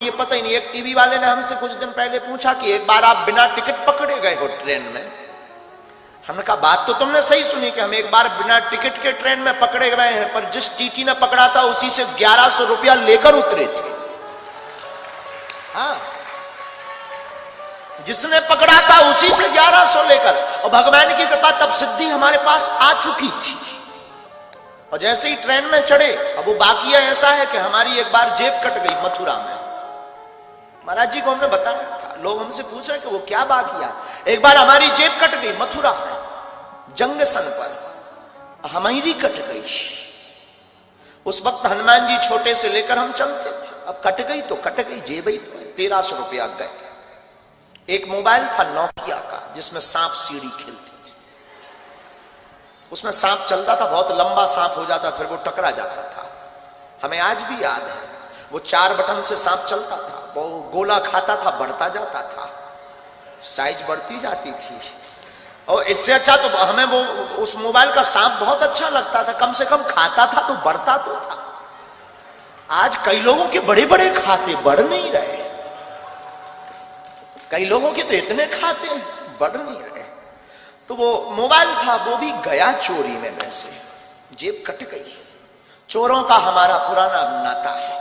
ये पता ही नहीं। एक टीवी वाले ने हमसे कुछ दिन पहले पूछा कि एक बार आप बिना टिकट पकड़े गए हो ट्रेन में। हमने कहा बात तो तुमने सही सुनी कि हम एक बार बिना टिकट के ट्रेन में पकड़े गए हैं, पर जिस टीटी ने पकड़ा था उसी से 1100 रुपया लेकर उतरे थे। हाँ, जिसने पकड़ा था उसी से 1100 लेकर, और भगवान की कृपा तब सिद्धि हमारे पास आ चुकी थी। और जैसे ही ट्रेन में चढ़े, अब वो बाकिया ऐसा है कि हमारी एक बार जेब कट गई मथुरा में। महाराज जी को हमने बताया था, लोग हमसे पूछ रहे कि वो क्या बाकिया। एक बार हमारी जेब कट गई मथुरा में जंक्शन पर, हमारी कट गई। उस वक्त हनुमान जी छोटे से लेकर हम चलते थे। अब कट गई तो कट गई, जेब ही तो 1300 रुपया गए। एक मोबाइल था नोकिया का जिसमें सांप सीढ़ी खेलती थी। उसमें सांप चलता था, बहुत लंबा सांप हो जाता, फिर वो टकरा जाता था। हमें आज भी याद है, वो 4 बटन से सांप चलता था, वो गोला खाता था, बढ़ता जाता था, साइज बढ़ती जाती थी। और इससे अच्छा तो हमें वो उस मोबाइल का सांप बहुत अच्छा लगता था, कम से कम खाता था तो बढ़ता तो था। आज कई लोगों के बड़े बड़े खाते बढ़ नहीं रहे, कई लोगों के तो इतने खाते बढ़ नहीं रहे। तो वो मोबाइल था, वो भी गया चोरी में, वैसे जेब कट गई। चोरों का हमारा पुराना नाता है।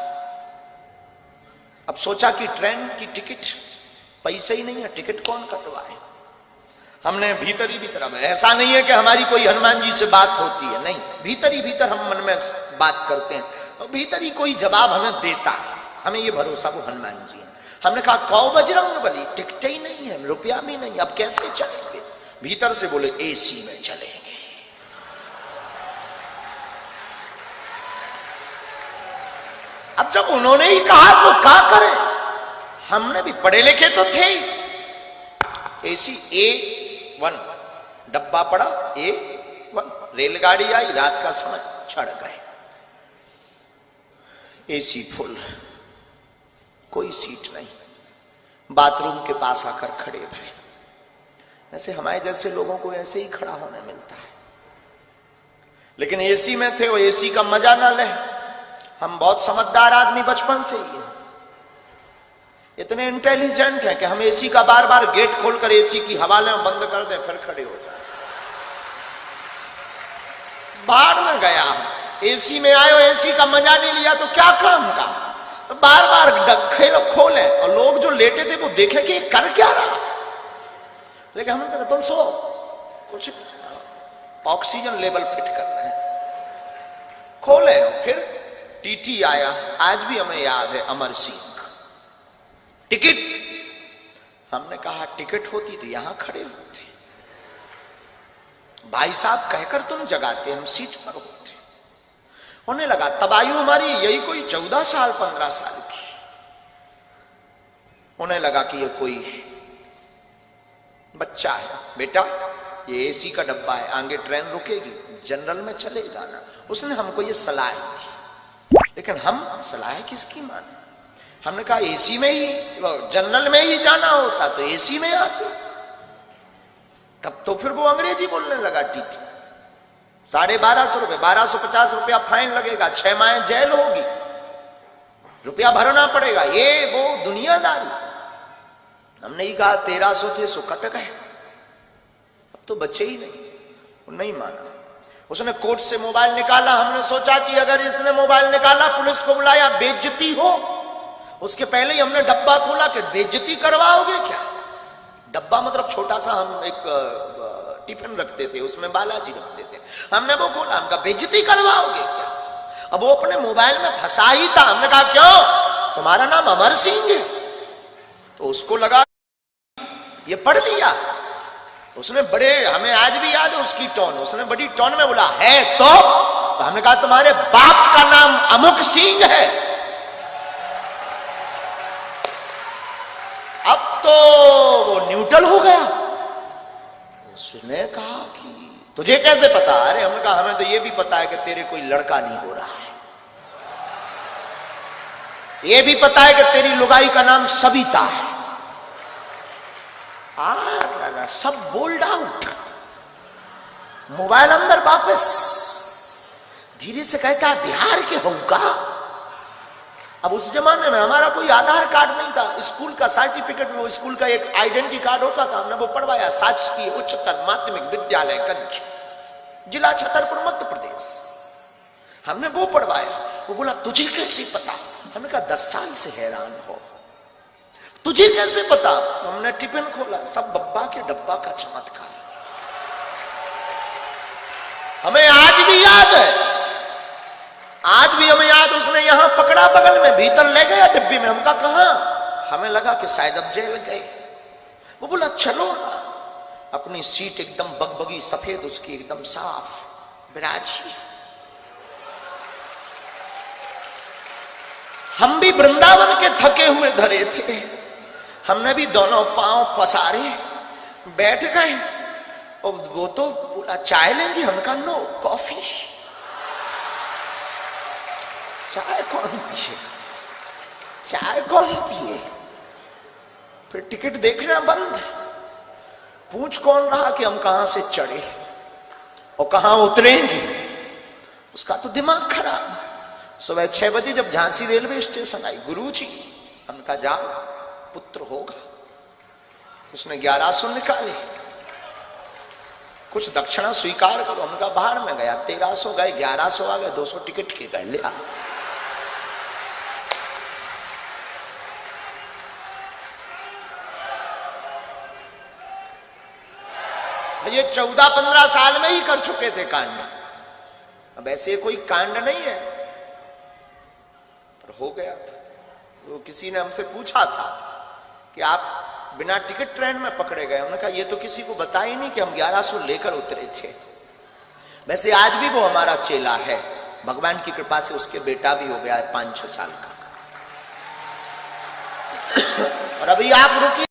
अब सोचा कि ट्रेन की टिकट, पैसे ही नहीं है, टिकट कौन कटवाए। हमने भीतर ही भीतर, अब ऐसा नहीं है कि हमारी कोई हनुमान जी से बात होती है, नहीं, भीतर ही भीतर हम मन में बात करते हैं, और भीतर ही कोई जवाब हमें देता है। हमें ये भरोसा वो हनुमान जी है। हमने कहा कौ बजरंग बली, टिकट ही नहीं है, रुपया भी नहीं, अब कैसे चलेंगे। भीतर से बोले एसी में चलेंगे। अब जब उन्होंने ही कहा तो क्या करें, हमने भी पढ़े लिखे तो थे ही। एसी A1 डब्बा पड़ा, A1 रेलगाड़ी आई, रात का समय, चढ़ गए। एसी फुल, कोई सीट नहीं, बाथरूम के पास आकर खड़े भरे। ऐसे हमारे जैसे लोगों को ऐसे ही खड़ा होने मिलता है, लेकिन एसी में थे, वो एसी का मजा ना ले। हम बहुत समझदार आदमी बचपन से ही हैं, इतने इंटेलिजेंट हैं कि हम एसी का बार बार गेट खोलकर एसी की हवा लें, बंद कर दें, फिर खड़े हो जाए। बाहर में गया, एसी में आए, एसी का मजा नहीं लिया तो क्या काम का। तो बार बार डक्खे लोग खोले, और लोग जो लेटे थे वो देखे कि कर क्या रहा। लेकिन हमने कहा तुम सो, कुछ ऑक्सीजन लेवल फिट कर रहे हैं। खोले, फिर टीटी आया, आज भी हमें याद है, अमर सिंह। टिकट, हमने कहा टिकट होती तो यहां खड़े होते, भाई साहब कहकर तुम जगाते, हम सीट पर होते। होने लगा, तब आयु हमारी यही कोई 14 साल 15 साल की। होने लगा कि ये कोई बच्चा है, बेटा ये एसी का डब्बा है, आगे ट्रेन रुकेगी, जनरल में चले जाना। उसने हमको ये सलाह दी, लेकिन हम सलाह किसकी माने। हमने कहा एसी में ही, जनरल में ही जाना होता तो एसी में आते। तब तो फिर वो अंग्रेजी बोलने लगा। टीटी 1250 रुपए, 1250 रुपया फाइन लगेगा, 6 माह जेल होगी, रुपया भरना पड़ेगा, ये वो दुनियादारी। हमने ही कहा 1300 थे सो कट गए, अब तो बचे ही नहीं। वो नहीं माना, उसने कोर्ट से मोबाइल निकाला। हमने सोचा कि अगर इसने मोबाइल निकाला, पुलिस को बुलाया, बेइज्जती हो। उसके पहले ही हमने डब्बा खोला कि बेइज्जती करवाओगे क्या। डब्बा मतलब छोटा सा, हम एक टिफिन रखते थे, उसमें बालाजी रखते थे। हमने वो खोला, हमका बेइज्जती करवाओगे क्या। अब वो अपने मोबाइल में फंसा ही था। हमने कहा क्यों, तुम्हारा नाम अमर सिंह है। तो उसको लगा ये पढ़ लिया। उसने बड़े, हमें आज भी याद है उसकी टोन, उसने बड़ी टोन में बोला है तो हमने कहा तुम्हारे बाप का नाम अमुक सिंह है। अब तो वो न्यूट्रल हो गया। उसने कहा कि तुझे कैसे पता। अरे हमने कहा हमें तो ये भी पता है कि तेरे कोई लड़का नहीं हो रहा है, ये भी पता है कि तेरी लुगाई का नाम सविता है। सब बोल्ड आउट, मोबाइल अंदर वापस। धीरे से कहता है बिहार के होगा। अब उस जमाने में हमारा कोई आधार कार्ड नहीं था, स्कूल का सर्टिफिकेट, वो स्कूल का एक आइडेंटिटी कार्ड होता था, हमने वो पढ़वाया। शासकीय उच्चतर माध्यमिक विद्यालय गंज, जिला छतरपुर, मध्य प्रदेश, हमने वो पढ़वाया। वो बोला तुझे कैसे पता? हमने कहा 10 साल से हैरान हो, तुझे कैसे पता? हमने टिफिन खोला, सब बब्बा के डब्बा का चमत्कार। हमें आज भी याद है, आज भी हमें याद, उसने यहां पकड़ा बगल में, भीतर ले गया डिब्बी में। हमका कहां? हमें लगा कि शायद अब जेल गए। वो बोला चलो ना। अपनी सीट एकदम बगबगी सफेद, उसकी एकदम साफ विराजी। हम भी वृंदावन के थके हुए धरे थे, हमने भी दोनों पांव पसारे बैठ गए। और वो तो बोला चाय लेंगी, हमका नो, कॉफी। चाय कौन पिए, चाय कौन पिए? फिर टिकट देखना बंद, पूछ कौन रहा कि हम कहां से चढ़े और कहां उतरेंगे। उसका तो दिमाग खराब। सुबह 6 बजे जब झांसी रेलवे स्टेशन आई, गुरुजी, हमका जाओ पुत्र होगा। उसने 1100 निकाले, कुछ दक्षिणा स्वीकार करो। हमका बाहर में गया, 1300 गए, 1100 आ गए, 200 टिकट के गए, ले आ। ये 14-15 साल में ही कर चुके थे कांड। अब ऐसे कोई कांड नहीं है, पर हो गया था। तो किसी ने हमसे पूछा था कि आप बिना टिकट ट्रेन में पकड़े गए। हमने कहा ये तो किसी को बता ही नहीं कि हम 1100 लेकर उतरे थे। वैसे आज भी वो हमारा चेला है, भगवान की कृपा से उसके बेटा भी हो गया है 5-6 साल का। और अभी आप रुकिए।